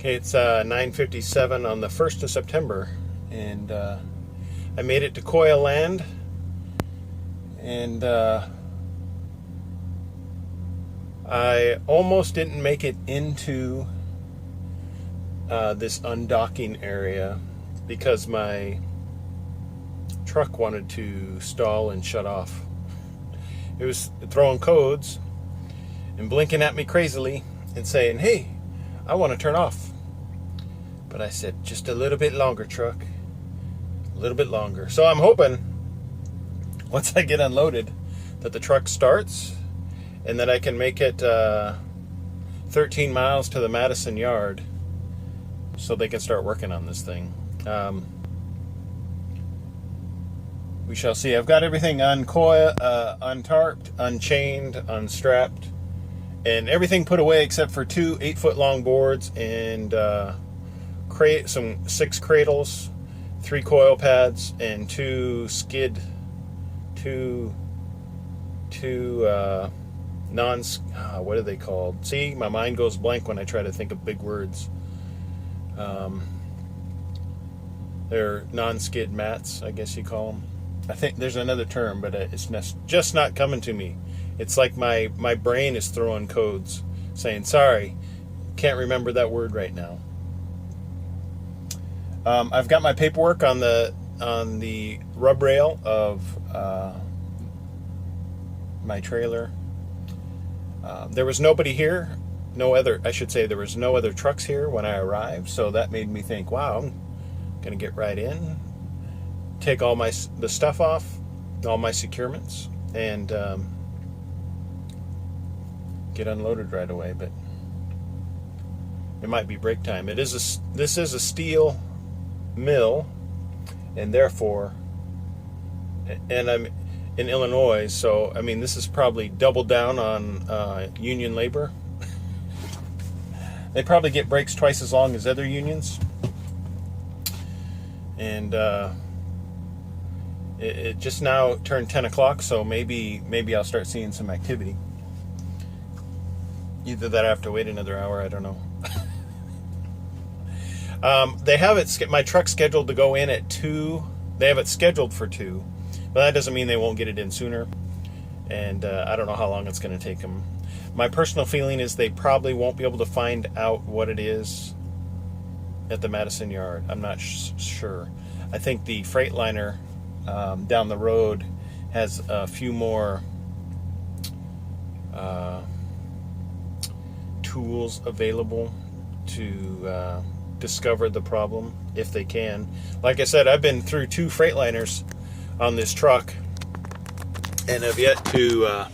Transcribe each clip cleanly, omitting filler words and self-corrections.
Okay, it's 9:57 on the 1st of September, and I made it to Koya Land, and I almost didn't make it into this undocking area because my truck wanted to stall and shut off. It was throwing codes and blinking at me crazily and saying, "Hey, I want to turn off." But I said, "Just a little bit longer, truck. A little bit longer." So I'm hoping once I get unloaded that the truck starts and that I can make it 13 miles to the Madison yard so they can start working on this thing. We shall see. I've got everything untarped, unchained, unstrapped, and everything put away except for 2 8-foot long boards and some 6 cradles, 3 coil pads, and 2 what are they called? See, my mind goes blank when I try to think of big words. They're non-skid mats, I guess you call them. I think there's another term, but it's just not coming to me. It's like my brain is throwing codes saying, "Sorry, can't remember that word right now." I've got my paperwork on the rub rail of my trailer. There was nobody here. There was no other trucks here when I arrived, so that made me think, wow, I'm gonna get right in, take all the stuff off, all my securements, and get unloaded right away. But it might be break time. This is a steel mill, and therefore, and I'm in Illinois, so I mean this is probably doubled down on union labor. They probably get breaks twice as long as other unions, and it just now turned 10 o'clock, so maybe I'll start seeing some activity. Either that or I have to wait another hour, I don't know. They have my truck scheduled to go in at 2. They have it scheduled for 2, but that doesn't mean they won't get it in sooner. And I don't know how long it's going to take them. My personal feeling is they probably won't be able to find out what it is at the Madison yard. I'm not sure. I think the Freightliner down the road has a few more tools available to discover the problem if they can. Like I said, I've been through 2 Freightliners on this truck and have yet to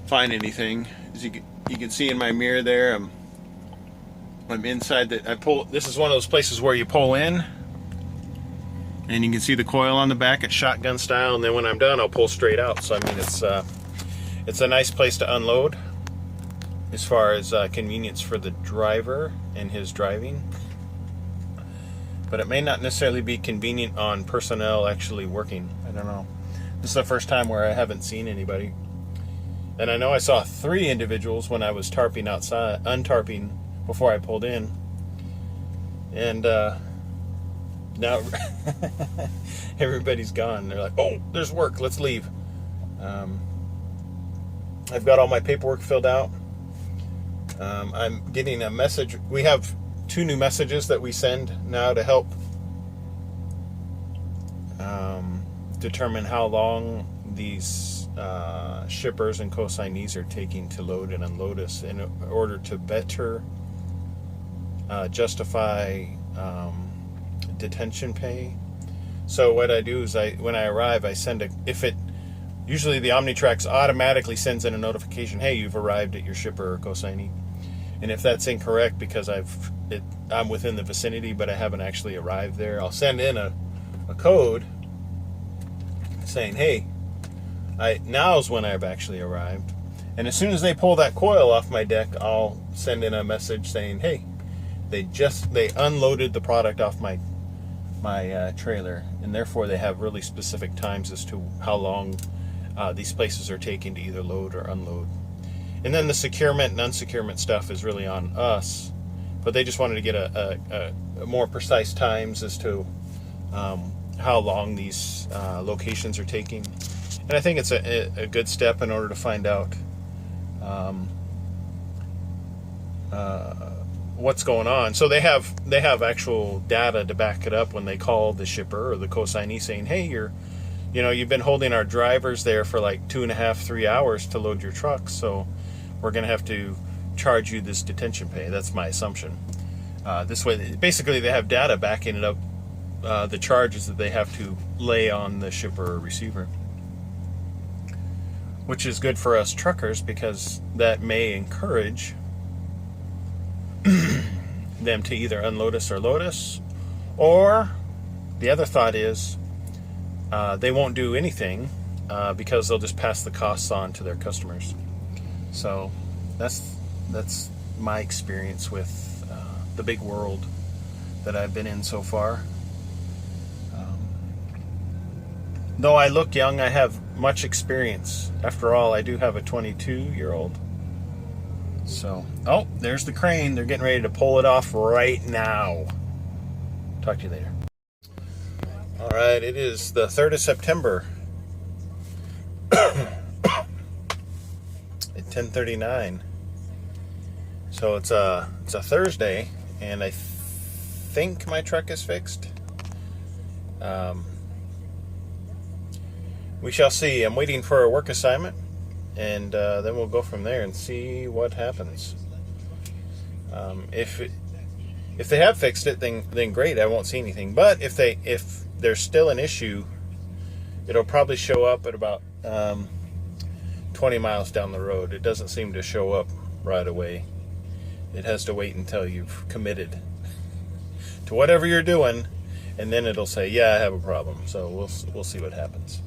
find anything. As you can see in my mirror there, I'm inside this is one of those places where you pull in and you can see the coil on the back at shotgun style, and then when I'm done I'll pull straight out. So I mean it's a nice place to unload as far as convenience for the driver and his driving, but it may not necessarily be convenient on personnel actually working. I don't know. This is the first time where I haven't seen anybody, and I know I saw 3 individuals when I was tarping outside, untarping before I pulled in, and now everybody's gone. They're like, "Oh, there's work, let's leave." I've got all my paperwork filled out. I'm getting a message. We have 2 new messages that we send now to help determine how long these shippers and consignees are taking to load and unload us in order to better justify detention pay. So what I do is when I arrive, I send usually the OmniTrax automatically sends in a notification, "Hey, you've arrived at your shipper or consignee." And if that's incorrect because I'm within the vicinity but I haven't actually arrived there, I'll send in a code saying, "Hey, now's when I've actually arrived." And as soon as they pull that coil off my deck, I'll send in a message saying, "Hey, they unloaded the product off my trailer," and therefore they have really specific times as to how long these places are taking to either load or unload. And then the securement and unsecurement stuff is really on us but they just wanted to get a more precise times as to how long these locations are taking. And I think it's a good step in order to find out what's going on. So they have actual data to back it up when they call the shipper or the consignee saying, hey, you've been holding our drivers there for like 2.5, 3 hours to load your truck, so we're going to have to charge you this detention pay. That's my assumption. This way, basically, they have data backing it up, the charges that they have to lay on the shipper or receiver, which is good for us truckers because that may encourage them to either unload us or load us, or the other thought is they won't do anything because they'll just pass the costs on to their customers. So that's my experience with the big world that I've been in so far. Though I look young, I have much experience. After all, I do have a 22-year-old. So, oh, there's the crane. They're getting ready to pull it off right now. Talk to you later. All right, it is the 3rd of September at 10:39. So it's a Thursday, and I think my truck is fixed. We shall see. I'm waiting for a work assignment, and then we'll go from there and see what happens. If they have fixed it, then great. I won't see anything. But if there's still an issue, it'll probably show up at about 20 miles down the road. It doesn't seem to show up right away. It has to wait until you've committed to whatever you're doing, and then it'll say, yeah, I have a problem. So we'll see what happens.